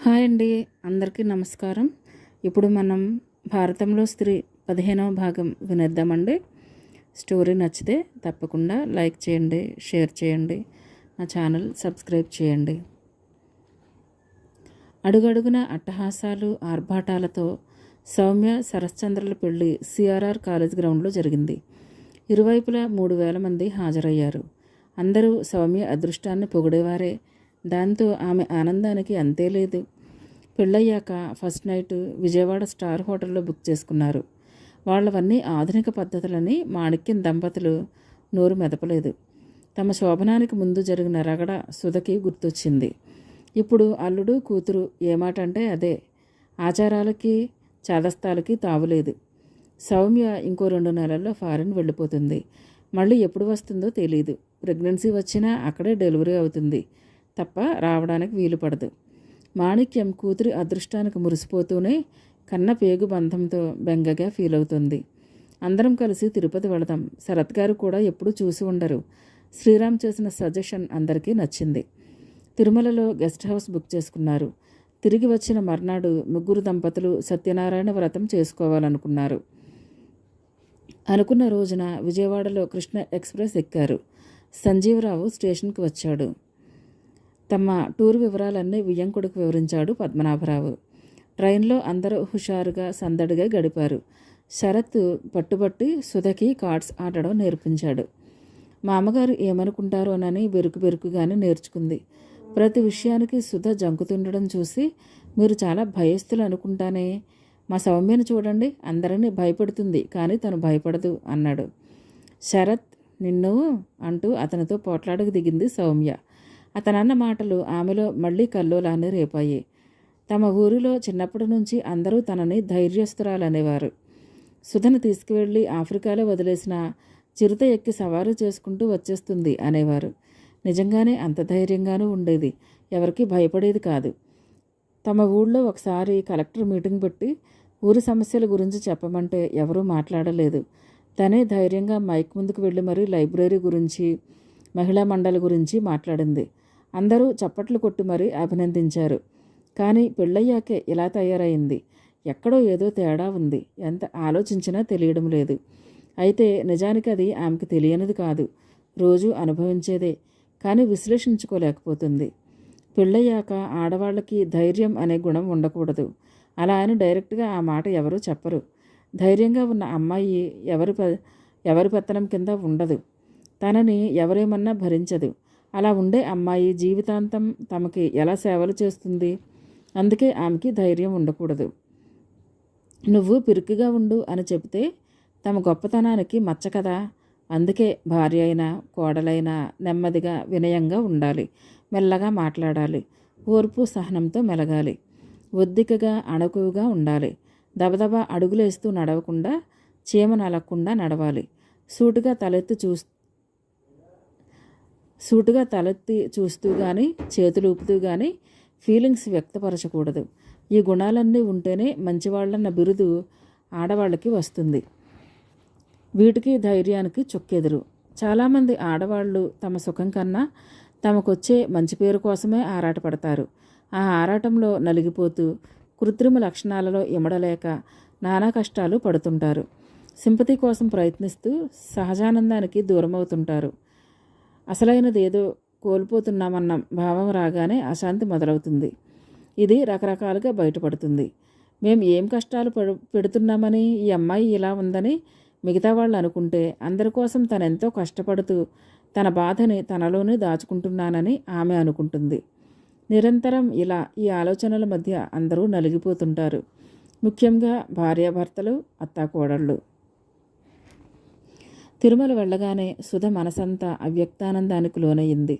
Hi అండి, అందరికీ నమస్కారం. ఇప్పుడు మనం భారతంలో స్త్రీ 15వ భాగం వినేద్దామండి. స్టోరీ నచ్చితే తప్పకుండా లైక్ చేయండి, షేర్ చేయండి, నా ఛానల్ సబ్స్క్రైబ్ చేయండి. అడుగడుగున అట్టహాసాలు ఆర్భాటాలతో సౌమ్య శరశ్చంద్రుల పెళ్లి సిఆర్ఆర్ కాలేజ్ గ్రౌండ్లో జరిగింది. ఇరువైపులా 3,000 మంది హాజరయ్యారు. అందరూ సౌమ్య అదృష్టాన్ని పొగిడేవారే. దాంతో ఆమె ఆనందానికి అంతే లేదు. పెళ్ళయ్యాక ఫస్ట్ నైట్ విజయవాడ స్టార్ హోటల్లో బుక్ చేసుకున్నారు. వాళ్ళవన్నీ ఆధునిక పద్ధతులని మాణిక్యం దంపతులు నోరు మెదపలేదు. తమ శోభనానికి ముందు జరిగిన రగడ సుధకి గుర్తొచ్చింది. ఇప్పుడు అల్లుడు కూతురు ఏమాట అంటే అదే. ఆచారాలకి చాదస్తాలకి తావులేదు. సౌమ్య ఇంకో 2 నెలల్లో ఫారిన్ వెళ్ళిపోతుంది. మళ్ళీ ఎప్పుడు వస్తుందో తెలీదు. ప్రెగ్నెన్సీ వచ్చినా అక్కడే డెలివరీ అవుతుంది తప్ప రావడానికి వీలు పడదు. మాణిక్యం కూతురి అదృష్టానికి మురిసిపోతూనే కన్న పేగు బంధంతో బెంగగా ఫీల్ అవుతుంది. అందరం కలిసి తిరుపతి వెళదాం. శరత్ గారు కూడా ఎప్పుడూ చూసి ఉండరు. శ్రీరామ్ చేసిన సజెషన్ అందరికీ నచ్చింది. తిరుమలలో గెస్ట్ హౌస్ బుక్ చేసుకున్నారు. తిరిగి వచ్చిన మర్నాడు ముగ్గురు దంపతులు సత్యనారాయణ వ్రతం చేసుకోవాలనుకున్నారు. అనుకున్న రోజున విజయవాడలో కృష్ణ ఎక్స్ప్రెస్ ఎక్కారు. సంజీవరావు స్టేషన్కి వచ్చాడు. తమ టూర్ వివరాలన్నీ వియ్యంకుడికి వివరించాడు పద్మనాభరావు. ట్రైన్లో అందరూ హుషారుగా సందడిగా గడిపారు. శరత్ పట్టుబట్టి సుధకి కార్డ్స్ ఆడడం నేర్పించాడు. మా అమ్మగారు ఏమనుకుంటారోనని బెరుకుగానే నేర్చుకుంది. ప్రతి విషయానికి సుధ జంకుతుండడం చూసి మీరు చాలా భయస్థులు అనుకుంటానే. మా సౌమ్యను చూడండి, అందరినీ భయపెడుతుంది కానీ తను భయపడదు అన్నాడు. శరత్ నిన్ను అంటూ అతనితో పోట్లాడకు దిగింది సౌమ్య. అతనన్న మాటలు ఆమెలో మళ్ళీ కల్లోలాన్ని రేపాయి. తమ ఊరిలో చిన్నప్పటి నుంచి అందరూ తనని ధైర్యస్తురాలనేవారు. సుధను తీసుకువెళ్ళి ఆఫ్రికాలో వదిలేసిన చిరుత ఎక్కి సవారు చేసుకుంటూ వచ్చేస్తుంది అనేవారు. నిజంగానే అంత ధైర్యంగానూ ఉండేది. ఎవరికి భయపడేది కాదు. తమ ఊళ్ళో ఒకసారి కలెక్టర్ మీటింగ్ పెట్టి ఊరి సమస్యల గురించి చెప్పమంటే ఎవరూ మాట్లాడలేదు. తనే ధైర్యంగా మైక్ ముందుకు వెళ్ళి మరీ లైబ్రరీ గురించి, మహిళా మండలి గురించి మాట్లాడింది. అందరూ చప్పట్లు కొట్టి మరీ అభినందించారు. కానీ పెళ్ళయ్యాకే ఇలా తయారైంది. ఎక్కడో ఏదో తేడా ఉంది. ఎంత ఆలోచించినా తెలియడం లేదు. అయితే నిజానికి అది ఆమెకు తెలియనిది కాదు, రోజు అనుభవించేదే. కానీ విశ్లేషించుకోలేకపోతుంది. పెళ్ళయ్యాక ఆడవాళ్ళకి ధైర్యం అనే గుణం ఉండకూడదు. అలా అని డైరెక్ట్గా ఆ మాట ఎవరూ చెప్పరు. ధైర్యంగా ఉన్న అమ్మాయి ఎవరి పెత్తనం కింద ఉండదు. తనని ఎవరేమన్నా భరించదు. అలా ఉండే అమ్మాయి జీవితాంతం తమకి ఎలా సేవలు చేస్తుంది? అందుకే ఆమెకి ధైర్యం ఉండకూడదు. నువ్వు పిరుకుగా ఉండు అని చెబితే తమ గొప్పతనానికి మచ్చ కదా. అందుకే భార్య అయినా కోడలైనా నెమ్మదిగా వినయంగా ఉండాలి. మెల్లగా మాట్లాడాలి. ఓర్పు సహనంతో మెలగాలి. ఒద్దికగా అణకువగా ఉండాలి. దబదబా అడుగులేస్తూ నడవకుండా చీమ నలగకుండా నడవాలి. సూటుగా తలెత్తి చూస్తూ కానీ చేతులు ఊపుతూ కానీ ఫీలింగ్స్ వ్యక్తపరచకూడదు. ఈ గుణాలన్నీ ఉంటేనే మంచివాళ్ళన్న బిరుదు ఆడవాళ్ళకి వస్తుంది. వీటికి ధైర్యానికి చొక్కెదురు. చాలామంది ఆడవాళ్ళు తమ సుఖం కన్నా తమకొచ్చే మంచి పేరు కోసమే ఆరాటపడతారు. ఆ ఆరాటంలో నలిగిపోతూ కృత్రిమ లక్షణాలలో ఇమడలేక నానా కష్టాలు పడుతుంటారు. సింపతి కోసం ప్రయత్నిస్తూ సహజానందానికి దూరమవుతుంటారు. అసలైనది ఏదో కోల్పోతున్నామన్న భావం రాగానే అశాంతి మొదలవుతుంది. ఇది రకరకాలుగా బయటపడుతుంది. మేము ఏం కష్టాలు పెడుతున్నామని ఈ అమ్మాయి ఇలా ఉందని మిగతా వాళ్ళు అనుకుంటే అందరి కోసం తనెంతో కష్టపడుతూ తన బాధని తనలోనే దాచుకుంటున్నానని ఆమె అనుకుంటుంది. నిరంతరం ఇలా ఈ ఆలోచనల మధ్య అందరూ నలిగిపోతుంటారు. ముఖ్యంగా భార్యాభర్తలు, అత్తాకోడళ్ళు. తిరుమల వెళ్ళగానే సుధ మనసంతా అవ్యక్తానందానికి లోనయ్యింది.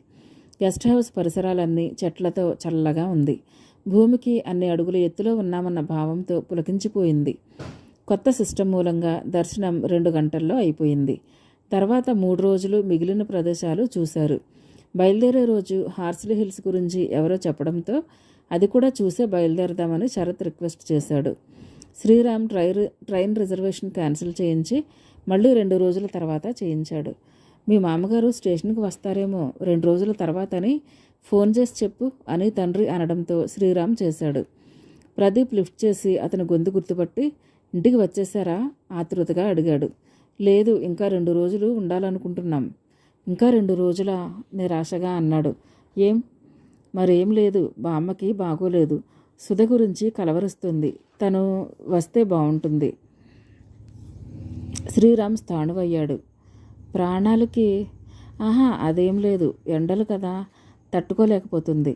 గెస్ట్ హౌస్ పరిసరాలన్నీ చెట్లతో చల్లగా ఉంది. భూమికి అన్ని అడుగుల ఎత్తులో ఉన్నామన్న భావంతో పులకించిపోయింది. కొత్త సిస్టమ్ మూలంగా దర్శనం 2 గంటల్లో అయిపోయింది. తర్వాత 3 రోజులు మిగిలిన ప్రదేశాలు చూశారు. బయలుదేరే రోజు హార్స్లీ హిల్స్ గురించి ఎవరో చెప్పడంతో అది కూడా చూసే బయలుదేరదామని శరత్ రిక్వెస్ట్ చేశాడు. శ్రీరామ్ ట్రైన్ రిజర్వేషన్ క్యాన్సిల్ చేయించి మళ్ళీ 2 రోజుల తర్వాత చేయించాడు. మీ మామగారు స్టేషన్కి వస్తారేమో 2 రోజుల తర్వాతని ఫోన్ చేసి చెప్పు అని తండ్రి అనడంతో శ్రీరామ్ చేశాడు. ప్రదీప్ లిఫ్ట్ చేసి అతని గొంతు గుర్తుపట్టి ఇంటికి వచ్చేసారా ఆతృతగా అడిగాడు. లేదు, ఇంకా 2 రోజులు ఉండాలనుకుంటున్నాం. ఇంకా 2 రోజులా నిరాశగా అన్నాడు. ఏం? మరేం లేదు, బామ్మకి బాగోలేదు. సుధ గురించి కలవరిస్తుంది. తను వస్తే బాగుంటుంది. శ్రీరామ్ స్థాణువయ్యాడు. ప్రాణాలకి అదేం లేదు, ఎండలు కదా, తట్టుకోలేకపోతుంది.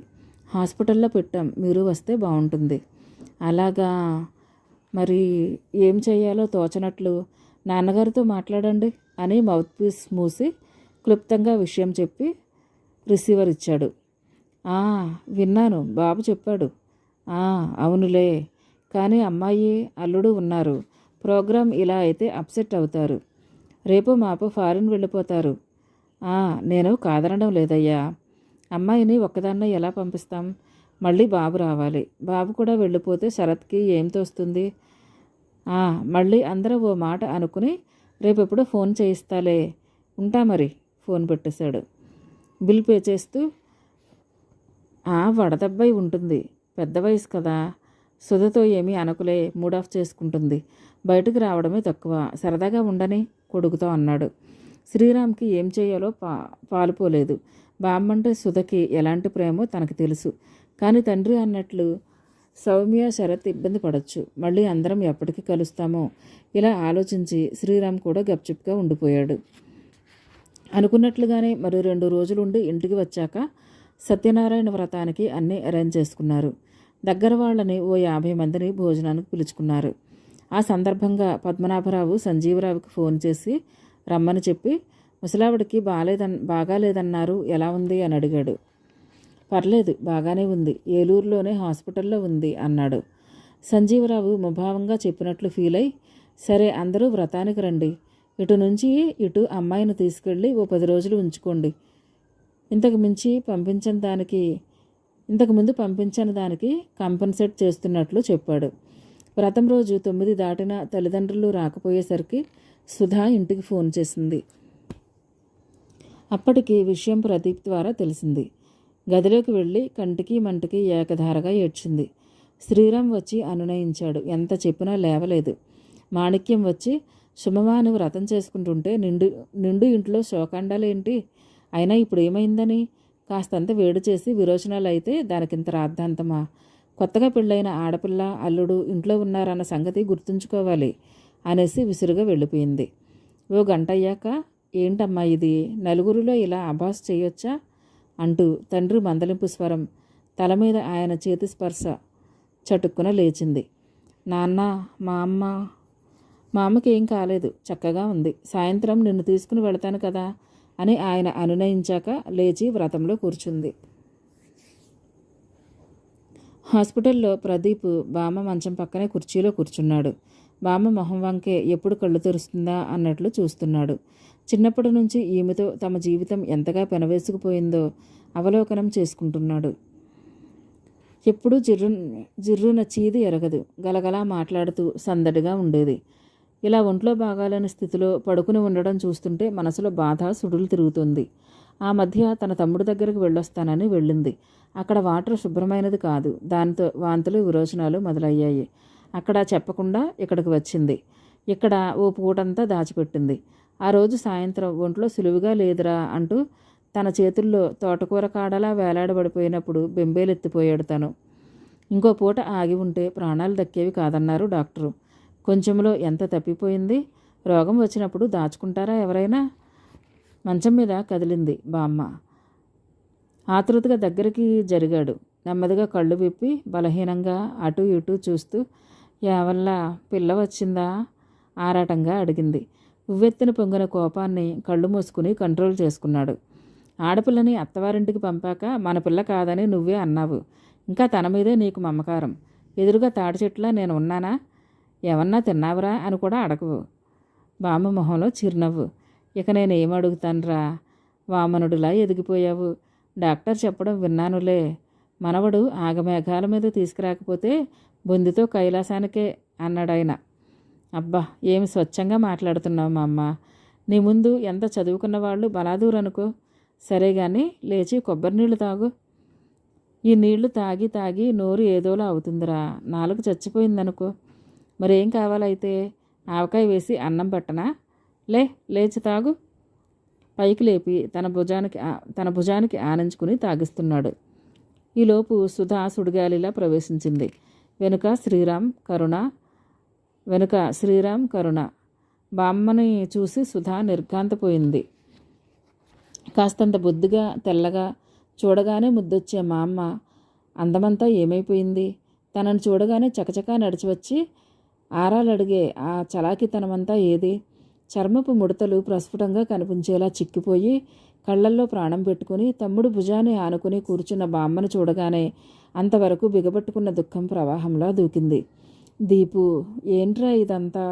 హాస్పిటల్లో పెట్టాం, మీరు వస్తే బాగుంటుంది. అలాగా, మరి ఏం చేయాలో తోచనట్లు నాన్నగారితో మాట్లాడండి అని మౌత్ పీస్ మూసి క్లుప్తంగా విషయం చెప్పి రిసీవర్ ఇచ్చాడు. విన్నాను, బాబు చెప్పాడు. అవునులే, కానీ అమ్మాయి అల్లుడు ఉన్నారు. ప్రోగ్రాం ఇలా అయితే అప్సెట్ అవుతారు. రేపు మాపు ఫారిన్ వెళ్ళిపోతారు. నేను కాదనడం లేదయ్యా. అమ్మాయిని ఒక్కదాన్నే ఎలా పంపిస్తాం? మళ్ళీ బాబు రావాలి. బాబు కూడా వెళ్ళిపోతే శరత్కి ఏం తోస్తుంది? మళ్ళీ అందరూ ఓ మాట అనుకుని రేపెప్పుడు ఫోన్ చేయిస్తాలే. ఉంటా మరి. ఫోన్ పెట్టేశాడు. బిల్ పే చేస్తూ వడదబ్బాయి ఉంటుంది, పెద్ద వయసు కదా, సుధతో ఏమీ అనకులే, మూడ్ ఆఫ్ చేసుకుంటుంది. బయటకు రావడమే తక్కువ, సరదాగా ఉండని కొడుకుతో అన్నాడు. శ్రీరామ్కి ఏం చేయాలో పాలుపోలేదు. బామ్మంటే సుధకి ఎలాంటి ప్రేమో తనకు తెలుసు. కానీ తండ్రి అన్నట్లు సౌమ్య శరత్ ఇబ్బంది పడవచ్చు. మళ్ళీ అందరం ఎప్పటికీ కలుస్తామో ఇలా ఆలోచించి శ్రీరామ్ కూడా గప్చుప్గా ఉండిపోయాడు. అనుకున్నట్లుగానే మరో 2 రోజులుండి ఇంటికి వచ్చాక సత్యనారాయణ వ్రతానికి అన్నీ అరేంజ్ చేసుకున్నారు. దగ్గర వాళ్ళని ఓ 50 మందిని భోజనానికి పిలుచుకున్నారు. ఆ సందర్భంగా పద్మనాభరావు సంజీవరావుకి ఫోన్ చేసి రమ్మని చెప్పి ముసలావిడికి బాగాలేదన్నారు, ఎలా ఉంది అని అడిగాడు. పర్లేదు, బాగానే ఉంది, ఏలూరులోనే హాస్పిటల్లో ఉంది అన్నాడు. సంజీవరావు ముభావంగా చెప్పినట్లు ఫీల్ అయి, సరే అందరూ వ్రతానికి రండి, ఇటు నుంచి ఇటు అమ్మాయిని తీసుకెళ్ళి ఓ 10 రోజులు ఉంచుకోండి. ఇంతకుముందు పంపించని దానికి కంపెన్సేట్ చేస్తున్నట్లు చెప్పాడు. వ్రతం రోజు 9 దాటిన తల్లిదండ్రులు రాకపోయేసరికి సుధా ఇంటికి ఫోన్ చేసింది. అప్పటికి విషయం ప్రదీప్ ద్వారా తెలిసింది. గదిలోకి వెళ్ళి కంటికి మంటికి ఏకధారగా ఏడ్చింది. శ్రీరామ్ వచ్చి అనునయించాడు. ఎంత చెప్పినా లేవలేదు. మాణిక్యం వచ్చి, సుమమాను వ్రతం చేసుకుంటుంటే నిండు ఇంట్లో శోకాండాలేంటి? అయినా ఇప్పుడు ఏమైందని కాస్తంత వేడి చేసి విరోచనాలు అయితే దానికింత రాద్ధాంతమా? కొత్తగా పెళ్ళైన ఆడపిల్ల అల్లుడు ఇంట్లో ఉన్నారన్న సంగతి గుర్తుంచుకోవాలి అనేసి విసురుగా వెళ్ళిపోయింది. ఓ గంట అయ్యాక, ఏంటమ్మా ఇది, నలుగురిలో ఇలా అబాస్ చేయొచ్చా అంటూ తండ్రి మందలింపు స్వరం, తల మీద ఆయన చేతి స్పర్శ చటుక్కున లేచింది. నాన్న, మా అమ్మకి ఏం కాలేదు, చక్కగా ఉంది. సాయంత్రం నిన్ను తీసుకుని వెళతాను కదా అని ఆయన అనునయించాక లేచి వ్రతంలో కూర్చుంది. హాస్పిటల్లో ప్రదీప్ బామ్మ మంచం పక్కనే కుర్చీలో కూర్చున్నాడు. బామ్మ మొహం వంకే ఎప్పుడు కళ్ళు తెరుస్తుందా అన్నట్లు చూస్తున్నాడు. చిన్నప్పటి నుంచి ఈమెతో తమ జీవితం ఎంతగా పెనవేసుకుపోయిందో అవలోకనం చేసుకుంటున్నాడు. ఎప్పుడూ జిర్రున చీది ఎరగదు. గలగలా మాట్లాడుతూ సందడిగా ఉండేది. ఇలా ఒంట్లో బాగాలేని స్థితిలో పడుకుని ఉండడం చూస్తుంటే మనసులో బాధ సుడులు తిరుగుతుంది. ఆ మధ్య తన తమ్ముడి దగ్గరికి వెళ్ళొస్తానని వెళ్ళింది. అక్కడ వాటర్ శుభ్రమైనది కాదు. దానితో వాంతులు విరోచనాలు మొదలయ్యాయి. అక్కడ చెప్పకుండా ఇక్కడికి వచ్చింది. ఇక్కడ ఓ పూటంతా దాచిపెట్టింది. ఆ రోజు సాయంత్రం ఒంట్లో సులువుగా లేదురా అంటూ తన చేతుల్లో తోటకూర కాడలా వేలాడబడిపోయినప్పుడు బెంబేలెత్తిపోయాడు తను. ఇంకో పూట ఆగి ఉంటే ప్రాణాలు దక్కేవి కాదన్నారు డాక్టరు. కొంచెంలో ఎంత తప్పిపోయింది. రోగం వచ్చినప్పుడు దాచుకుంటారా ఎవరైనా? మంచం మీద కదిలింది బామ్మ. ఆతృతగా దగ్గరికి జరిగాడు. నెమ్మదిగా కళ్ళు విప్పి బలహీనంగా అటు ఇటు చూస్తూ, యావల్ల పిల్ల వచ్చిందా ఆరాటంగా అడిగింది. ఉవ్వెత్తిన పొంగిన కోపాన్ని కళ్ళు మూసుకుని కంట్రోల్ చేసుకున్నాడు. ఆడపిల్లని అత్తవారింటికి పంపాక మన పిల్ల కాదని నువ్వే అన్నావు. ఇంకా తన మీదే నీకు మమకారం. ఎదురుగా తాడి చెట్లా నేను ఉన్నానా? ఏమన్నా తిన్నావురా అని కూడా అడగవు. బామ్మ మొహంలో చిరునవ్వు. ఇక నేనేం అడుగుతానురా, వామనుడిలా ఎదిగిపోయావు. డాక్టర్ చెప్పడం విన్నానులే. మనవడు ఆగమేఘాల మీద తీసుకురాకపోతే బొందితో కైలాసానికే అన్నాడాయన. అబ్బా, ఏమి స్వచ్ఛంగా మాట్లాడుతున్నావు మా అమ్మ. నీ ముందు ఎంత చదువుకున్న వాళ్ళు బలాదూరు అనుకో. సరే కానీ లేచి కొబ్బరి నీళ్ళు తాగు. ఈ నీళ్లు తాగి తాగి నోరు ఏదోలా అవుతుందిరా, నాలుగు చచ్చిపోయిందనుకో. మరేం కావాలైతే? ఆవకాయ వేసి అన్నం పెట్టనా? లేచి తాగు. పైకి లేపి తన భుజానికి ఆనించుకుని తాగిస్తున్నాడు. ఈలోపు సుధా సుడిగాలిలా ప్రవేశించింది. వెనుక శ్రీరామ్ కరుణ. బామ్మని చూసి సుధా నిర్ఘాంతపోయింది. కాస్తంత బొద్దుగా తెల్లగా, చూడగానే ముద్దొచ్చే మా అమ్మ అందమంతా ఏమైపోయింది? తనను చూడగానే చకచకా నడిచివచ్చి ఆరాలడిగే ఆ చలాకితనమంతా ఏది? చర్మపు ముడతలు ప్రస్ఫుటంగా కనిపించేలా చిక్కిపోయి కళ్ళల్లో ప్రాణం పెట్టుకుని తమ్ముడు భుజాన్ని ఆనుకుని కూర్చున్న బామ్మను చూడగానే అంతవరకు బిగబట్టుకున్న దుఃఖం ప్రవాహంలా దూకింది. దీపు, ఏంట్రా ఇదంతా?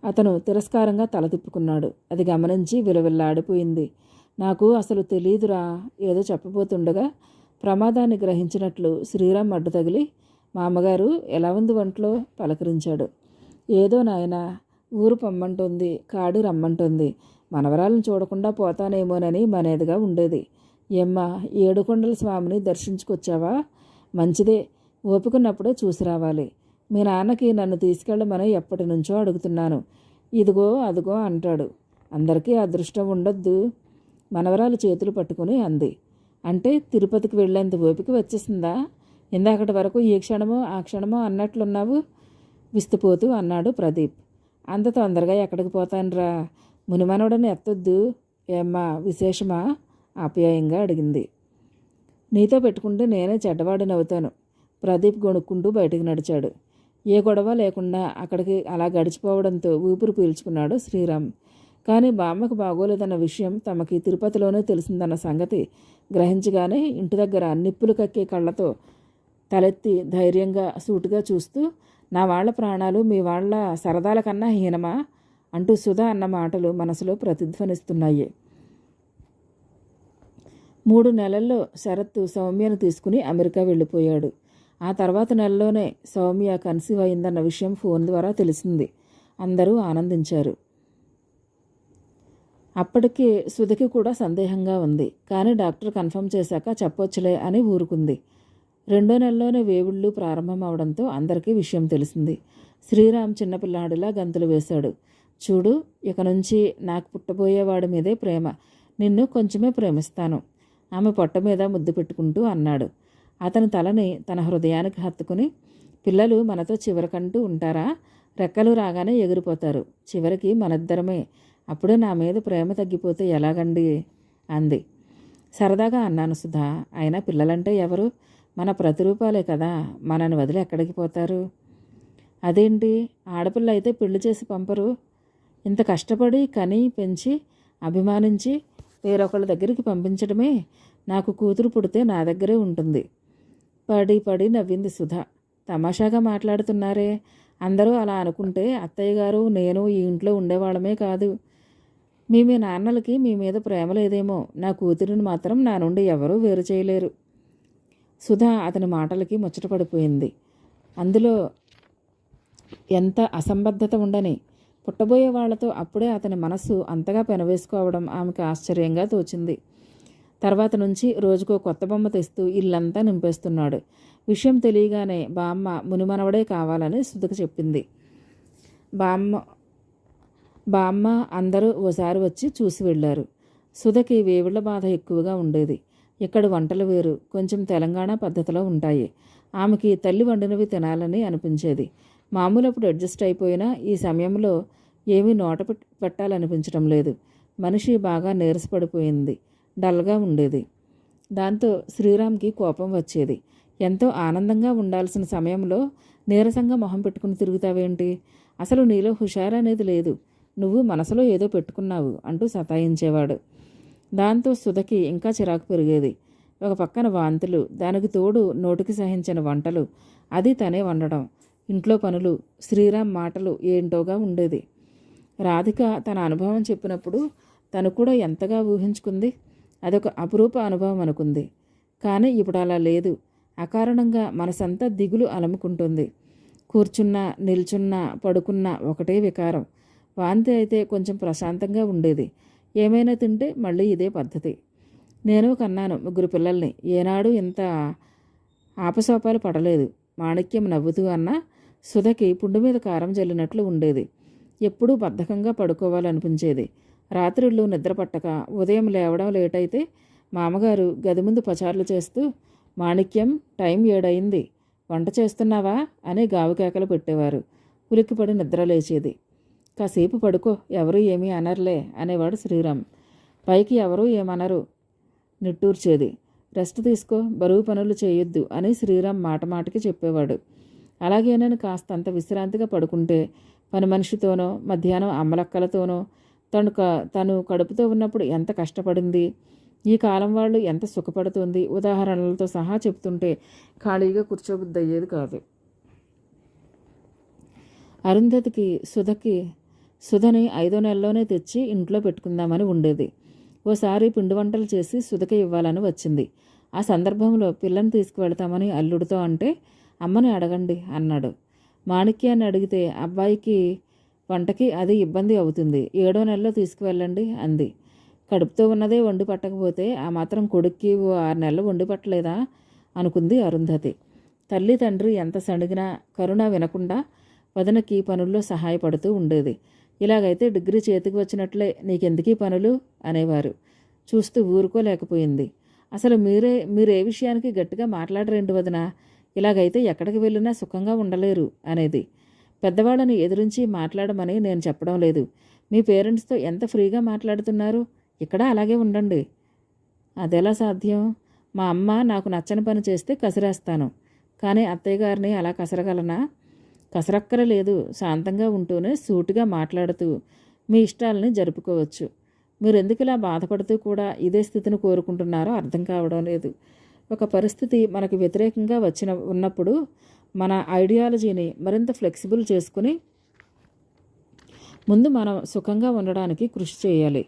అతను తిరస్కారంగా తల తిప్పుకున్నాడు. అది గమనించి విలవిల్లాడిపోయింది. నాకు అసలు తెలీదురా. ఏదో చెప్పబోతుండగా ప్రమాదాన్ని గ్రహించినట్లు శ్రీరామ్ అడ్డు తగిలి, మా అమ్మగారు ఎలా ఉంది వంటలో పలకరించాడు. ఏదో నాయనా, ఊరు పొమ్మంటుంది, కాడు రమ్మంటుంది. మనవరాలను చూడకుండా పోతానేమోనని మనేదిగా ఉండేది. ఏమ్మా, ఏడుకొండల స్వామిని దర్శించుకొచ్చావా? మంచిదే, ఓపికన్నప్పుడే చూసి రావాలి. మీ నాన్నకి నన్ను తీసుకెళ్ళమని ఎప్పటి నుంచో అడుగుతున్నాను. ఇదిగో అదిగో అంటాడు. అందరికీ అదృష్టం ఉండొద్దు. మనవరాలు చేతులు పట్టుకుని అంది. అంటే తిరుపతికి వెళ్ళేంత ఓపిక వచ్చేసిందా? ఇందాకటి వరకు ఈ క్షణమో ఆ క్షణమో అన్నట్లున్నావు విస్తుపోతూ అన్నాడు ప్రదీప్. అంత తొందరగా ఎక్కడికి పోతానురా? మునిమనవడని ఎత్తొద్దు. ఏమ్మా, విశేషమా? ఆప్యాయంగా అడిగింది. నీతో పెట్టుకుంటే నేనే చెడ్డవాడినవుతాను. ప్రదీప్ గొణుక్కుంటూ బయటికి నడిచాడు. ఏ గొడవ లేకుండా అక్కడికి అలా గడిచిపోవడంతో ఊపిరి పీల్చుకున్నాడు శ్రీరామ్. కానీ బామ్మకు బాగోలేదన్న విషయం తమకి తిరుపతిలోనే తెలిసిందన్న సంగతి గ్రహించగానే ఇంటి దగ్గర నిప్పులు కక్కే కళ్ళతో తలెత్తి ధైర్యంగా సూటిగా చూస్తూ, నా వాళ్ల ప్రాణాలు మీ వాళ్ల సరదాల కన్నా హీనమా అంటూ సుధా అన్న మాటలు మనసులో ప్రతిధ్వనిస్తున్నాయి. 3 నెలల్లో శరత్ సౌమ్యను తీసుకుని అమెరికా వెళ్ళిపోయాడు. ఆ తర్వాత నెలలోనే సౌమ్య కన్సీవ్ అయిందన్న విషయం ఫోన్ ద్వారా తెలిసింది. అందరూ ఆనందించారు. అప్పటికే సుధకి కూడా సందేహంగా ఉంది. కానీ డాక్టర్ కన్ఫర్మ్ చేశాక చెప్పొచ్చులే అని ఊరుకుంది. 2వ నెలలోనే వేవుళ్ళు ప్రారంభం అవడంతో అందరికీ విషయం తెలిసింది. శ్రీరామ్ చిన్నపిల్లాడిలా గంతులు వేశాడు. చూడు, ఇక నుంచి నాకు పుట్టబోయేవాడి మీదే ప్రేమ. నిన్ను కొంచెమే ప్రేమిస్తాను, ఆమె పొట్ట మీద ముద్దు పెట్టుకుంటూ అన్నాడు. అతని తలని తన హృదయానికి హత్తుకుని, పిల్లలు మనతో చివరికంటూ ఉంటారా? రెక్కలు రాగానే ఎగిరిపోతారు. చివరికి మనిద్దరమే. అప్పుడే నా మీద ప్రేమ తగ్గిపోతే ఎలాగండి అంది. సరదాగా అన్నాను సుధా. అయినా పిల్లలంటే ఎవరు? మన ప్రతిరూపాలే కదా. మనని వదిలి ఎక్కడికి పోతారు? అదేంటి, ఆడపిల్ల అయితే పెళ్లి చేసి పంపరు? ఇంత కష్టపడి కని పెంచి అభిమానించి వేరొకళ్ళ దగ్గరికి పంపించడమే. నాకు కూతురు పుడితే నా దగ్గరే ఉంటుంది. పడి పడి నవ్వింది సుధా. తమాషాగా మాట్లాడుతున్నారే. అందరూ అలా అనుకుంటే అత్తయ్య గారు నేను ఈ ఇంట్లో ఉండేవాళ్ళమే కాదు. మీ నాన్నలకి మీ మీద ప్రేమ లేదేమో. నా కూతురిని మాత్రం నా నుండి ఎవరూ వేరు చేయలేరు. సుధా అతని మాటలకి ముచ్చటపడిపోయింది. అందులో ఎంత అసంబద్ధత ఉండని. పుట్టబోయే వాళ్లతో అప్పుడే అతని మనస్సు అంతగా పెనవేసుకోవడం ఆమెకు ఆశ్చర్యంగా తోచింది. తర్వాత నుంచి రోజుకో కొత్త బొమ్మ తెస్తూ ఇల్లంతా నింపేస్తున్నాడు. విషయం తెలియగానే బామ్మ మునిమనవడే కావాలని సుధకు చెప్పింది. బామ్మ అందరూ ఓసారి వచ్చి చూసి వెళ్ళారు. సుధకి వేవుళ్ల బాధ ఎక్కువగా ఉండేది. ఇక్కడ వంటలు వేరు, కొంచెం తెలంగాణ పద్ధతిలో ఉంటాయి. ఆమెకి తల్లి వండినవి తినాలని అనిపించేది. మామూలప్పుడు అడ్జస్ట్ అయిపోయినా ఈ సమయంలో ఏమీ నోట పెట్టాలనిపించడం లేదు. మనిషి బాగా నీరసపడిపోయింది, డల్గా ఉండేది. దాంతో శ్రీరామ్కి కోపం వచ్చేది. ఎంతో ఆనందంగా ఉండాల్సిన సమయంలో నీరసంగా మొహం పెట్టుకుని తిరుగుతావేంటి? అసలు నీలో హుషారు అనేది లేదు. నువ్వు మనసులో ఏదో పెట్టుకున్నావు అంటూ సతాయించేవాడు. దాంతో సుధకి ఇంకా చిరాకు పెరిగేది. ఒక పక్కన వాంతులు, దానికి తోడు నోటికి సహించిన వంటలు, అది తనే వండడం, ఇంట్లో పనులు, శ్రీరామ్ మాటలు ఏంటోగా ఉండేది. రాధిక తన అనుభవం చెప్పినప్పుడు తను కూడా ఎంతగా ఊహించుకుంది. అదొక అపురూప అనుభవం అనుకుంది. కానీ ఇప్పుడు అలా లేదు. అకారణంగా మనసంతా దిగులు అలముకుంటుంది. కూర్చున్నా, నిల్చున్నా, పడుకున్నా ఒకటే వికారం. వాంతి అయితే కొంచెం ప్రశాంతంగా ఉండేది. ఏమైనా తింటే మళ్ళీ ఇదే పద్ధతి. నేను కన్నాను 3 పిల్లల్ని. ఏనాడు ఇంత ఆపసోపాలు పడలేదు. మాణిక్యం నవ్వుతూ అన్నా. సుధకి పుండు మీద కారం జల్లినట్లు ఉండేది. ఎప్పుడూ బద్ధకంగా పడుకోవాలనిపించేది. రాత్రిళ్ళు నిద్ర పట్టక ఉదయం లేవడం లేటైతే మామగారు గది ముందు పచార్లు చేస్తూ, మాణిక్యం, టైం 7 అయింది, వంట చేస్తున్నావా అని గావుకేకలు పెట్టేవారు. ఉలిక్కిపడి నిద్ర లేచేది. కాసేపు పడుకో, ఎవరూ ఏమీ అనర్లే అనేవాడు శ్రీరామ్. పైకి ఎవరూ ఏమనరు నిట్టూర్చేది. రెస్ట్ తీసుకో, బరువు పనులు చేయొద్దు అని శ్రీరామ్ మాట మాటకి చెప్పేవాడు. అలాగే నేను కాస్తంత విశ్రాంతిగా పడుకుంటే పని మనిషితోనో మధ్యాహ్నం అమ్మలక్కలతోనో తను కడుపుతో ఉన్నప్పుడు ఎంత కష్టపడింది, ఈ కాలం వాళ్ళు ఎంత సుఖపడుతుంది ఉదాహరణలతో సహా చెప్తుంటే ఖాళీగా కూర్చోబుద్ది అయ్యేది కాదు. అరుంధతికి సుధని 5వ నెలలోనే తెచ్చి ఇంట్లో పెట్టుకుందామని ఉండేది. ఓసారి పిండి వంటలు చేసి సుధకి ఇవ్వాలని వచ్చింది. ఆ సందర్భంలో పిల్లని తీసుకువెళ్తామని అల్లుడితో అంటే, అమ్మని అడగండి అన్నాడు. మాణిక్యాన్ని అడిగితే, అబ్బాయికి వంటకి అది ఇబ్బంది అవుతుంది, 7వ నెలలో తీసుకువెళ్ళండి అంది. కడుపుతో ఉన్నదే వండి పట్టకపోతే ఆ మాత్రం కొడుక్కి ఓ 6 నెలలు వండి పట్టలేదా అనుకుంది అరుంధతి. తల్లి తండ్రి ఎంత సణిగినా కరుణ వినకుండా వదనకి పనుల్లో సహాయపడుతూ ఉండేది. ఇలాగైతే డిగ్రీ చేతికి వచ్చినట్లే, నీకెందుకీ పనులు అనేవారు. చూస్తూ ఊరుకోలేకపోయింది. అసలు మీరే విషయానికి గట్టిగా మాట్లాడరేంటి వదిన, ఇలాగైతే ఎక్కడికి వెళ్ళినా సుఖంగా ఉండలేరు అనేది. పెద్దవాళ్ళని ఎదురించి మాట్లాడమని నేను చెప్పడం లేదు. మీ పేరెంట్స్తో ఎంత ఫ్రీగా మాట్లాడుతున్నారు, ఇక్కడ అలాగే ఉండండి. అదెలా సాధ్యం? మా అమ్మ నాకు నచ్చని పని చేస్తే కసిరేస్తాను, కానీ అత్తయ్య గారిని అలా కసరగలనా? కసరక్కరలేదు. శాంతంగా ఉంటూనే సూటిగా మాట్లాడుతూ మీ ఇష్టాలని జరుపుకోవచ్చు. మీరెందుకు ఇలా బాధపడుతూ కూడా ఇదే స్థితిని కోరుకుంటున్నారో అర్థం కావడం లేదు. ఒక పరిస్థితి మనకు వ్యతిరేకంగా ఉన్నప్పుడు మన ఐడియాలజీని మరింత ఫ్లెక్సిబుల్ చేసుకుని ముందు మనం సుఖంగా ఉండడానికి కృషి చేయాలి.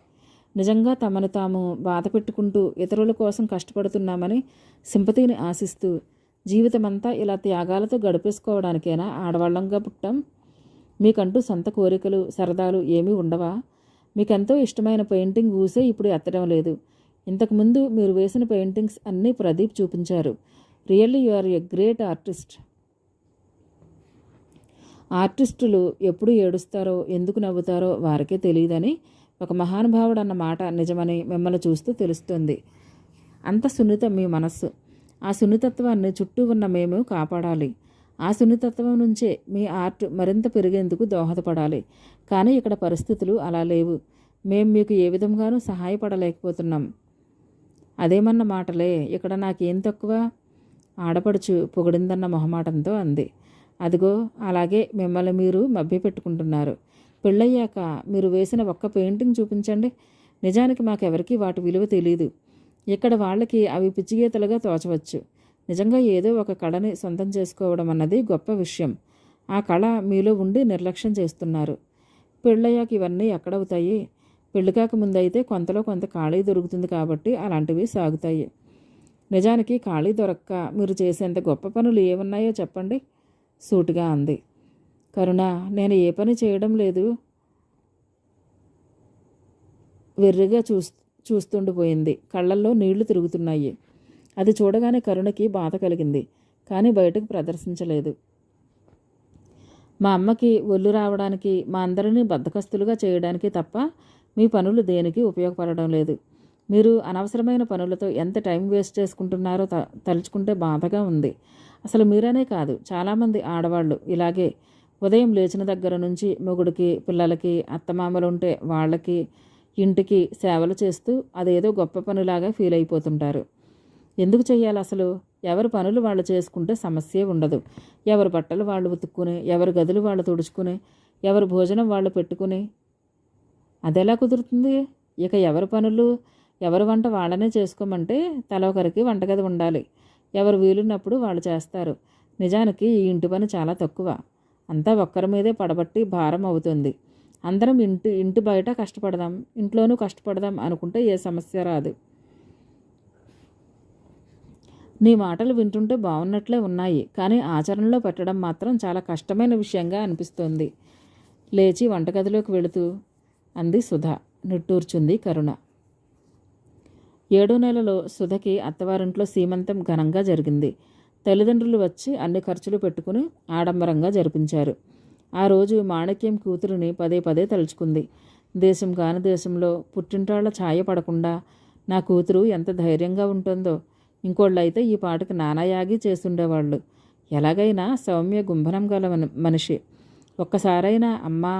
నిజంగా తమను తాము బాధ పెట్టుకుంటూ ఇతరుల కోసం కష్టపడుతున్నామని సింపతిని ఆశిస్తూ జీవితమంతా ఇలా త్యాగాలతో గడిపేసుకోవడానికైనా ఆడవాళ్ళంగా పుట్టాం? మీకంటూ సొంత కోరికలు సరదాలు ఏమీ ఉండవా? మీకెంతో ఇష్టమైన పెయింటింగ్ ఊసే ఇప్పుడు ఎత్తడం లేదు. ఇంతకుముందు మీరు వేసిన పెయింటింగ్స్ అన్నీ ప్రదీప్ చూపించారు. Really you are a great artist. ఆర్టిస్టులు ఎప్పుడు ఏడుస్తారో ఎందుకు నవ్వుతారో వారికే తెలియదని ఒక మహానుభావుడు అన్న మాట నిజమని మిమ్మల్ని చూస్తూ తెలుస్తుంది. అంత సున్నితం మీ మనస్సు. ఆ సున్నితత్వాన్ని చుట్టూ ఉన్న మేము కాపాడాలి. ఆ సున్నితత్వం నుంచే మీ ఆర్ట్ మరింత పెరిగేందుకు దోహదపడాలి. కానీ ఇక్కడ పరిస్థితులు అలా లేవు. మేము మీకు ఏ విధంగానూ సహాయపడలేకపోతున్నాం. అదేమన్న మాటలే, ఇక్కడ నాకేం తక్కువ? ఆడపడుచు పొగిడిందన్న మొహమాటంతో అంది. అదిగో అలాగే మిమ్మల్ని మీరు మభ్యపెట్టుకుంటున్నారు. పెళ్ళయ్యాక మీరు వేసిన ఒక్క పెయింటింగ్ చూపించండి. నిజానికి మాకెవరికి వాటి విలువ తెలీదు. ఇక్కడ వాళ్ళకి అవి పిచ్చిగీతలుగా తోచవచ్చు. నిజంగా ఏదో ఒక కళని సొంతం చేసుకోవడం అన్నది గొప్ప విషయం. ఆ కళ మీలో ఉండి నిర్లక్ష్యం చేస్తున్నారు. పెళ్ళయ్యాక ఇవన్నీ ఎక్కడవుతాయి? పెళ్లి కాకముందైతే కొంతలో కొంత ఖాళీ దొరుకుతుంది కాబట్టి అలాంటివి సాగుతాయి. నిజానికి ఖాళీ దొరక్క మీరు చేసేంత గొప్ప పనులు ఏమున్నాయో చెప్పండి సూటిగా అంది. కరుణ, నేను ఏ పని చేయడం లేదు. వెర్రిగా చూస్తుండిపోయింది. కళ్ళల్లో నీళ్లు తిరుగుతున్నాయి. అది చూడగానే కరుణకి బాధ కలిగింది, కానీ బయటకు ప్రదర్శించలేదు. మా అమ్మకి ఒళ్ళు రావడానికి, మా అందరినీ బద్ధకస్తులుగా చేయడానికి తప్ప మీ పనులు దేనికి ఉపయోగపడడం లేదు. మీరు అనవసరమైన పనులతో ఎంత టైం వేస్ట్ చేసుకుంటున్నారో తలుచుకుంటే బాధగా ఉంది. అసలు మీరనే కాదు, చాలామంది ఆడవాళ్ళు ఇలాగే ఉదయం లేచిన దగ్గర నుంచి మొగుడికి, పిల్లలకి, అత్తమామలుంటే వాళ్ళకి, ఇంటికి సేవలు చేస్తూ అదేదో గొప్ప పనిలాగా ఫీల్ అయిపోతుంటారు. ఎందుకు చెయ్యాలి అసలు? ఎవరి పనులు వాళ్ళు చేసుకుంటే సమస్యే ఉండదు. ఎవరి బట్టలు వాళ్ళు ఉతుక్కుని, ఎవరి గదులు వాళ్ళు తుడుచుకుని, ఎవరి భోజనం వాళ్ళు పెట్టుకుని అదెలా కుదురుతుంది? ఇక ఎవరి పనులు ఎవరి వంట వాళ్ళనే చేసుకోమంటే తలొకరికి వంటగది ఉండాలి. ఎవరు వీలున్నప్పుడు వాళ్ళు చేస్తారు. నిజానికి ఈ ఇంటి పని చాలా తక్కువ. అంతా ఒక్కరి మీదే పడబట్టి భారం అవుతుంది. అందరం ఇంటి బయట కష్టపడదాం, ఇంట్లోనూ కష్టపడదాం అనుకుంటే ఏ సమస్య రాదు. నీ మాటలు వింటుంటే బాగున్నట్లే ఉన్నాయి, కానీ ఆచరణలో పెట్టడం మాత్రం చాలా కష్టమైన విషయంగా అనిపిస్తోంది. లేచి వంటగదిలోకి వెళుతూ అంది సుధ. నిట్టూర్చుంది కరుణ. 7వ నెలలో సుధకి అత్తవారింట్లో సీమంతం ఘనంగా జరిగింది. తల్లిదండ్రులు వచ్చి అన్ని ఖర్చులు పెట్టుకుని ఆడంబరంగా జరిపించారు. ఆ రోజు మాణిక్యం కూతురిని పదే పదే తలుచుకుంది. దేశం కాని దేశంలో పుట్టింటాళ్ల ఛాయ పడకుండా నా కూతురు ఎంత ధైర్యంగా ఉంటుందో. ఇంకోళ్ళైతే ఈ పాటకి నానాయాగి చేసుండేవాళ్ళు. ఎలాగైనా సౌమ్య గుంభనం గల మనిషి. ఒక్కసారైనా అమ్మా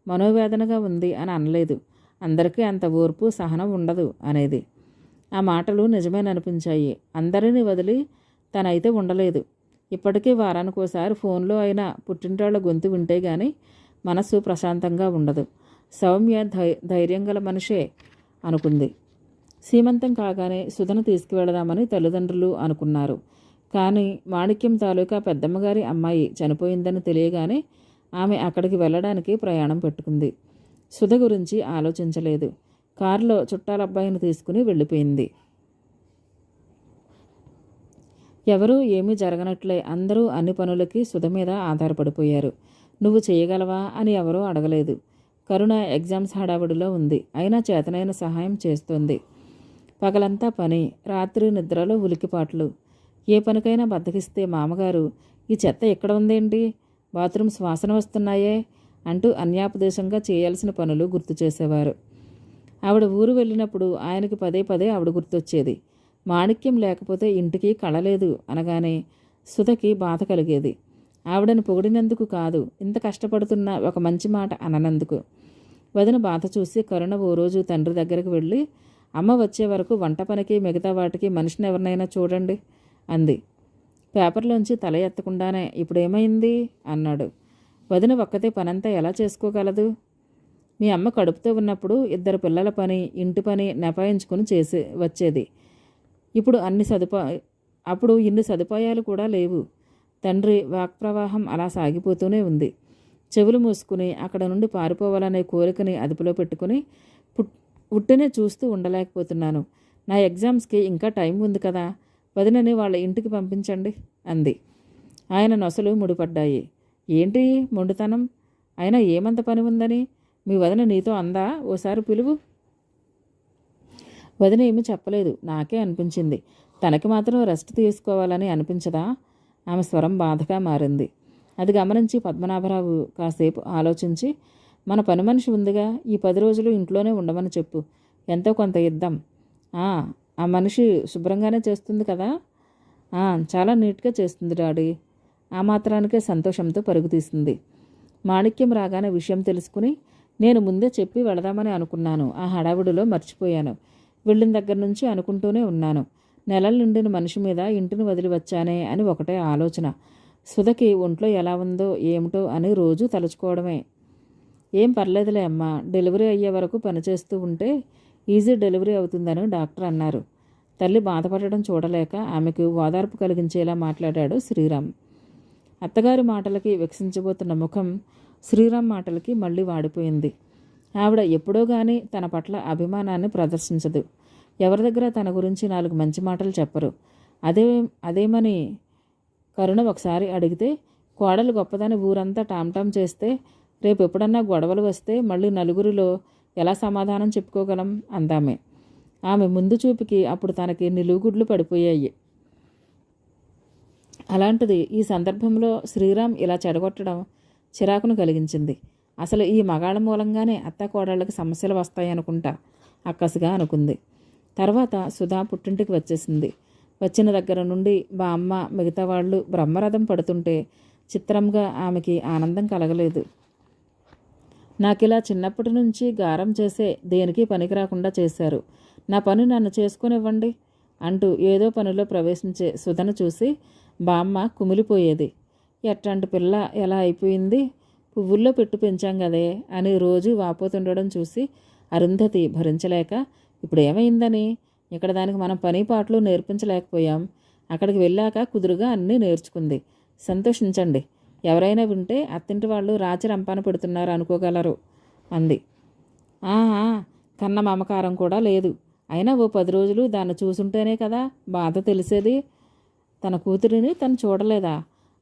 మనోవేదనగా ఉంది అని అనలేదు. అందరికీ అంత ఓర్పు సహనం ఉండదు అనేది. ఆ మాటలు నిజమేననిపించాయి. అందరినీ వదిలి తనైతే ఉండలేదు. ఇప్పటికీ వారానికోసారి ఫోన్లో అయినా పుట్టింటాళ్ళ గొంతు వింటే గాని మనస్సు ప్రశాంతంగా ఉండదు. సౌమ్య ధైర్యం గల మనిషే అనుకుంది. సీమంతం కాగానే సుధను తీసుకువెళదామని తల్లిదండ్రులు అనుకున్నారు. కానీ మాణిక్యం తాలూకా పెద్దమ్మగారి అమ్మాయి చనిపోయిందని తెలియగానే ఆమె అక్కడికి వెళ్ళడానికి ప్రయాణం పెట్టుకుంది. సుధ గురించి ఆలోచించలేదు. కారులో చుట్టాలబ్బాయిని తీసుకుని వెళ్ళిపోయింది. ఎవరూ ఏమీ జరగనట్లే అందరూ అన్ని పనులకి సుధ మీద ఆధారపడిపోయారు. నువ్వు చేయగలవా అని ఎవరూ అడగలేదు. కరుణ ఎగ్జామ్స్ హడావుడిలో ఉంది. అయినా చేతనైన సహాయం చేస్తోంది. పగలంతా పని, రాత్రి నిద్రలో ఉలికిపాట్లు. ఏ పనికైనా బద్దకిస్తే మామగారు ఈ చెత్త ఎక్కడ ఉందేంటి, బాత్రూమ్స్ వాసన వస్తున్నాయే అంటూ అన్యాపదేశంగా చేయాల్సిన పనులు గుర్తు చేసేవారు. ఆవిడ ఊరు వెళ్ళినప్పుడు ఆయనకి పదే పదే ఆవిడ గుర్తొచ్చేది. మాణిక్యం లేకపోతే ఇంటికి కళలేదు అనగానే సుధకి బాధ కలిగేది. ఆవిడని పొగిడినందుకు కాదు, ఇంత కష్టపడుతున్న ఒక మంచి మాట అననందుకు. వదిన బాధ చూసి కరుణ ఓ రోజు తండ్రి దగ్గరికి వెళ్ళి, అమ్మ వచ్చే వరకు వంట పనికి మిగతా వాటికి మనిషిని ఎవరినైనా చూడండి అంది. పేపర్లోంచి తల ఎత్తకుండానే ఇప్పుడేమైంది అన్నాడు. వదిన ఒక్కతే పనంతా ఎలా చేసుకోగలదు? మీ అమ్మ కడుపుతో ఉన్నప్పుడు 2 పిల్లల పని, ఇంటి పని నెపాయించుకుని వచ్చేది. అప్పుడు ఇన్ని సదుపాయాలు కూడా లేవు. తండ్రి వాక్ప్రవాహం అలా సాగిపోతూనే ఉంది. చెవులు మూసుకుని అక్కడ నుండి పారిపోవాలనే కోరికని అదుపులో పెట్టుకుని ఉట్టినే చూస్తూ ఉండలేకపోతున్నాను. నా ఎగ్జామ్స్కి ఇంకా టైం ఉంది కదా, వదినని వాళ్ళ ఇంటికి పంపించండి అంది. ఆయన నొసలు ముడిపడ్డాయి. ఏంటి మొండితనం? అయినా ఏమంత పని ఉందని? మీ వదిన నీతో అందా? ఓసారి పిలువు. వదిన ఏమీ చెప్పలేదు. నాకే అనిపించింది. తనకి మాత్రం రెస్ట్ తీసుకోవాలని అనిపించదా? ఆమె స్వరం బాధగా మారింది. అది గమనించి పద్మనాభరావు కాసేపు ఆలోచించి, మన పని మనిషి ఉందిగా, ఈ 10 రోజులు ఇంట్లోనే ఉండమని చెప్పు, ఎంతో కొంత ఇద్దాం. ఆ మనిషి శుభ్రంగానే చేస్తుంది కదా? చాలా నీట్గా చేస్తుంది డాడీ. ఆ మాత్రానికే సంతోషంతో పరుగు తీసింది. మాణిక్యం రాగానే విషయం తెలుసుకుని, నేను ముందే చెప్పి వెళదామని అనుకున్నాను. ఆ హడావుడిలో మర్చిపోయాను. వెళ్ళిన దగ్గర నుంచి అనుకుంటూనే ఉన్నాను. నెలల నిండిన మనిషి మీద ఇంటిని వదిలి వచ్చానే అని ఒకటే ఆలోచన. సుధకి ఒంట్లో ఎలా ఉందో ఏమిటో అని రోజు తలుచుకోవడమే. ఏం పర్లేదులే అమ్మా, డెలివరీ అయ్యే వరకు పనిచేస్తూ ఉంటే ఈజీ డెలివరీ అవుతుందని డాక్టర్ అన్నారు. తల్లి బాధపడడం చూడలేక ఆమెకు ఓదార్పు కలిగించేలా మాట్లాడాడు శ్రీరామ్. అత్తగారి మాటలకి వికసించబోతున్న ముఖం శ్రీరామ్ మాటలకి మళ్ళీ వాడిపోయింది. ఆవిడ ఎప్పుడో కానీ తన పట్ల అభిమానాన్ని ప్రదర్శించదు. ఎవరి దగ్గర తన గురించి 4 మంచి మాటలు చెప్పరు. అదేమని కరుణ ఒకసారి అడిగితే, కోడలు గొప్పదని ఊరంతా టామ్టామ్ చేస్తే రేపు ఎప్పుడన్నా గొడవలు వస్తే మళ్ళీ నలుగురిలో ఎలా సమాధానం చెప్పుకోగలం అందామే. ఆమె ముందు చూపుకి అప్పుడు తనకి నిలువుగుడ్లు పడిపోయాయి. అలాంటిది ఈ సందర్భంలో శ్రీరామ్ ఇలా చెడగొట్టడం చిరాకును కలిగించింది. అసలు ఈ మగాళ్ళ మూలంగానే అత్త కోడళ్ళకి సమస్యలు వస్తాయనుకుంటా అక్కసుగా అనుకుంది. తర్వాత సుధా పుట్టింటికి వచ్చేసింది. వచ్చిన దగ్గర నుండి బామ్మ మిగతా వాళ్ళు బ్రహ్మరథం పడుతుంటే చిత్రంగా ఆమెకి ఆనందం కలగలేదు. నాకిలా చిన్నప్పటి నుంచి గారం చేసే దేనికి పనికి రాకుండా చేశారు. నా పని నన్ను చేసుకునివ్వండి అంటూ ఏదో పనిలో ప్రవేశించే సుధను చూసి బామ్మ కుమిలిపోయేది. ఎట్లాంటి పిల్ల ఎలా అయిపోయింది, పువ్వుల్లో పెట్టు పెంచాం కదే అని రోజు వాపోతుండడం చూసి అరుంధతి భరించలేక, ఇప్పుడు ఏమైందని, ఇక్కడ దానికి మనం పని పాటలు నేర్పించలేకపోయాం, అక్కడికి వెళ్ళాక కుదురుగా అన్నీ నేర్చుకుంది, సంతోషించండి, ఎవరైనా వింటే అత్తింటి వాళ్ళు రాచి రంపాన పెడుతున్నారు అనుకోగలరు అంది. కన్న మమకారం కూడా లేదు. అయినా ఓ 10 రోజులు దాన్ని చూసుంటేనే కదా బాధ తెలిసేది. తన కూతురిని తను చూడలేదా?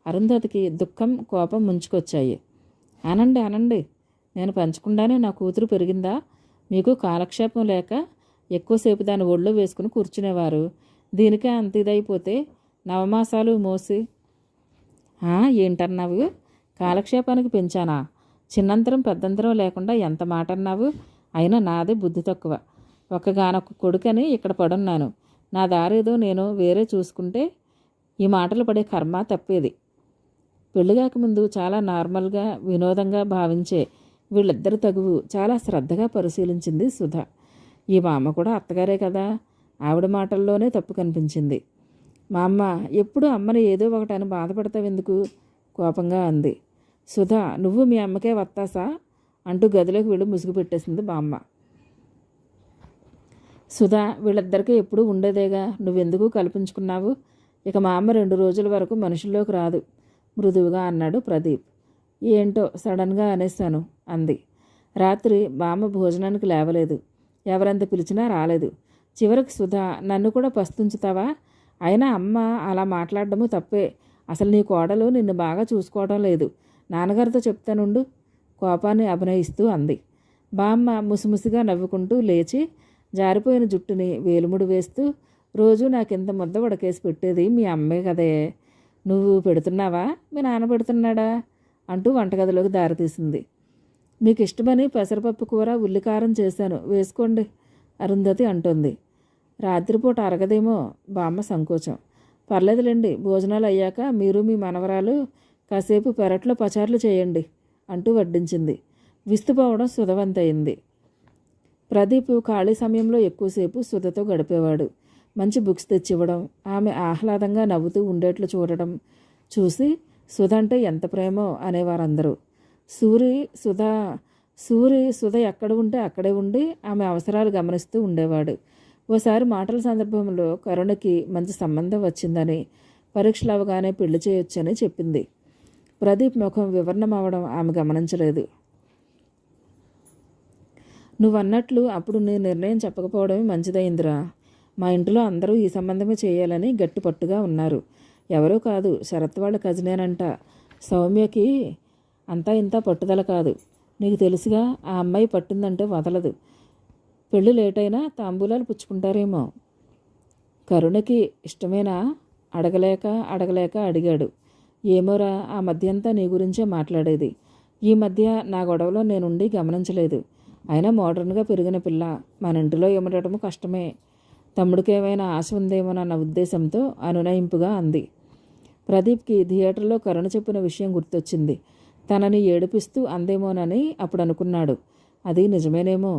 అరుంధతికి దుఃఖం కోపం ముంచుకొచ్చాయి. అనండి నేను పంచకుండానే నా కూతురు పెరిగిందా? మీకు కాలక్షేపం లేక ఎక్కువసేపు దాని ఒళ్ళో వేసుకుని కూర్చునేవారు. దీనికే అంత ఇదైపోతే నవమాసాలు మోసి ఏంటన్నావు? కాలక్షేపానికి పెంచానా? చిన్నంతరం పెద్దంతరం లేకుండా ఎంత మాట అన్నావు? అయినా నాదే బుద్ధి తక్కువ. ఒక్కగానొక్క కొడుకని ఇక్కడ పడున్నాను. నా దారేదో నేను వేరే చూసుకుంటే ఈ మాటలు పడే కర్మ తప్పేది. పెళ్ళిగాక ముందు చాలా నార్మల్గా వినోదంగా భావించే వీళ్ళిద్దరి తగువు చాలా శ్రద్ధగా పరిశీలించింది సుధ. ఈ మా అమ్మ కూడా అత్తగారే కదా. ఆవిడ మాటల్లోనే తప్పు కనిపించింది. మా అమ్మ ఎప్పుడు అమ్మని ఏదో ఒకటని బాధపడతావెందుకు? కోపంగా అంది. సుధ, నువ్వు మీ అమ్మకే వత్తాసా అంటూ గదిలోకి వెళ్ళి ముసుగు పెట్టేసింది మా అమ్మ. సుధ, వీళ్ళిద్దరికీ ఎప్పుడూ ఉండేదేగా, నువ్వెందుకు కల్పించుకున్నావు? ఇక మా అమ్మ 2 రోజుల వరకు మనుషుల్లోకి రాదు మృదువుగా అన్నాడు ప్రదీప్. ఏంటో సడన్గా అనేశాను అంది. రాత్రి బామ్మ భోజనానికి లేవలేదు. ఎవరెంత పిలిచినా రాలేదు. చివరికి సుధ, నన్ను కూడా పస్తుంచుతావా? అయినా అమ్మ అలా మాట్లాడడము తప్పే. అసలు నీ కోడలు నిన్ను బాగా చూసుకోవడం లేదు. నాన్నగారితో చెప్తానుండు కోపాన్ని అభినయిస్తూ అంది. బామ్మ ముసిముసిగా నవ్వుకుంటూ లేచి జారిపోయిన జుట్టుని వేలుముడి వేస్తూ, రోజు నాకింత ముద్ద ఉడకేసి పెట్టేది మీ అమ్మే కదే. నువ్వు పెడుతున్నావా? మీ నాన్న పెడుతున్నాడా అంటూ వంటగదిలోకి దారితీసింది. మీకు ఇష్టమని పెసరపప్పు కూర ఉల్లికారం చేశాను, వేసుకోండి అరుంధతి అంటోంది. రాత్రిపూట అరగదేమో బామ్మ సంకోచం. పర్లేదులేండి, భోజనాలు అయ్యాక మీరు మీ మనవరాలు కాసేపు పెరట్లో పచార్లు చేయండి అంటూ వడ్డించింది. విస్తుపోవడం సుధవంతయింది. ప్రదీప్ ఖాళీ సమయంలో ఎక్కువసేపు సుధతో గడిపేవాడు. మంచి బుక్స్ తెచ్చివ్వడం, ఆమె ఆహ్లాదంగా నవ్వుతూ ఉండేట్లు చూడడం చూసి సుధ అంటే ఎంత ప్రేమో అనేవారందరూ. సూరి సుధ ఎక్కడ ఉంటే అక్కడే ఉండి ఆమె అవసరాలు గమనిస్తూ ఉండేవాడు. ఓసారి మాటల సందర్భంలో కరుణకి మంచి సంబంధం వచ్చిందని, పరీక్షలు అవగానే పెళ్లి చేయొచ్చని చెప్పింది. ప్రదీప్ ముఖం వివరణమవడం ఆమె గమనించలేదు. నువ్వన్నట్లు అప్పుడు నీ నిర్ణయం చెప్పకపోవడమే మంచిదైందిరా. మా ఇంట్లో అందరూ ఈ సంబంధమే చేయాలని గట్టిపట్టుగా ఉన్నారు. ఎవరో కాదు, శరత్ వాళ్ళ కజినేనంట. సౌమ్యకి అంతా ఇంత పట్టుదల కాదు. నీకు తెలుసుగా, ఆ అమ్మాయి పట్టిందంటే వదలదు. పెళ్ళి లేటైనా తాంబూలాలు పుచ్చుకుంటారేమో. కరుణకి ఇష్టమేనా? అడగలేక అడిగాడు. ఏమోరా, ఆ మధ్య అంతా నీ గురించే మాట్లాడేది. ఈ మధ్య నా గొడవలో నేనుండి గమనించలేదు. అయినా మోడర్న్గా పెరిగిన పిల్ల, మన ఇంటిలో ఇమడటము కష్టమే. తమ్ముడికి ఏమైనా ఆశ ఉందేమోనన్న ఉద్దేశంతో అనునయింపుగా అంది. ప్రదీప్కి థియేటర్లో కరుణ చెప్పిన విషయం గుర్తొచ్చింది. తనని ఏడిపిస్తూ అందేమోనని అప్పుడు అనుకున్నాడు. అది నిజమేనేమో.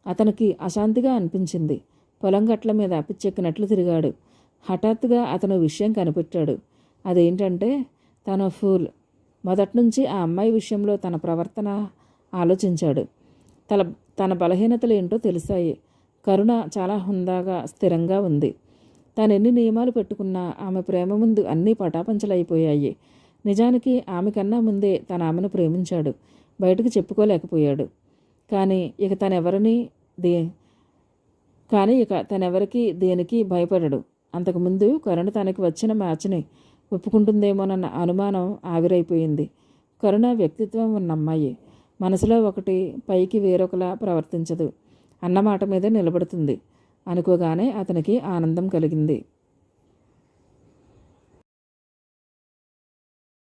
అతనికి అశాంతిగా అనిపించింది. పొలం గట్ల మీద పిచ్చెక్కినట్లు తిరిగాడు. హఠాత్తుగా అతను విషయం కనిపెట్టాడు. అదేంటంటే, తన ఫూల్. మొదట్నుంచి ఆ అమ్మాయి విషయంలో తన ప్రవర్తన ఆలోచించాడు. తన బలహీనతలు ఏంటో తెలిసాయి. కరుణ చాలా హుందాగా స్థిరంగా ఉంది. తాను ఎన్ని నియమాలు పెట్టుకున్నా ఆమె ప్రేమ ముందు అన్నీ పటాపంచలైపోయాయి. నిజానికి ఆమె కన్నా ముందే తన ఆమెను ప్రేమించాడు. బయటకు చెప్పుకోలేకపోయాడు. కానీ ఇక తనెవరికి దేనికి భయపడడు. అంతకుముందు కరుణ తనకి వచ్చిన మ్యాచ్ని ఒప్పుకుంటుందేమోనన్న అనుమానం ఆవిరైపోయింది. కరుణ వ్యక్తిత్వం ఉన్న అమ్మాయి. మనసులో ఒకటి, పైకి వేరొకలా ప్రవర్తించదు. అన్నమాట మీద నిలబడుతుంది అనుకోగానే అతనికి ఆనందం కలిగింది.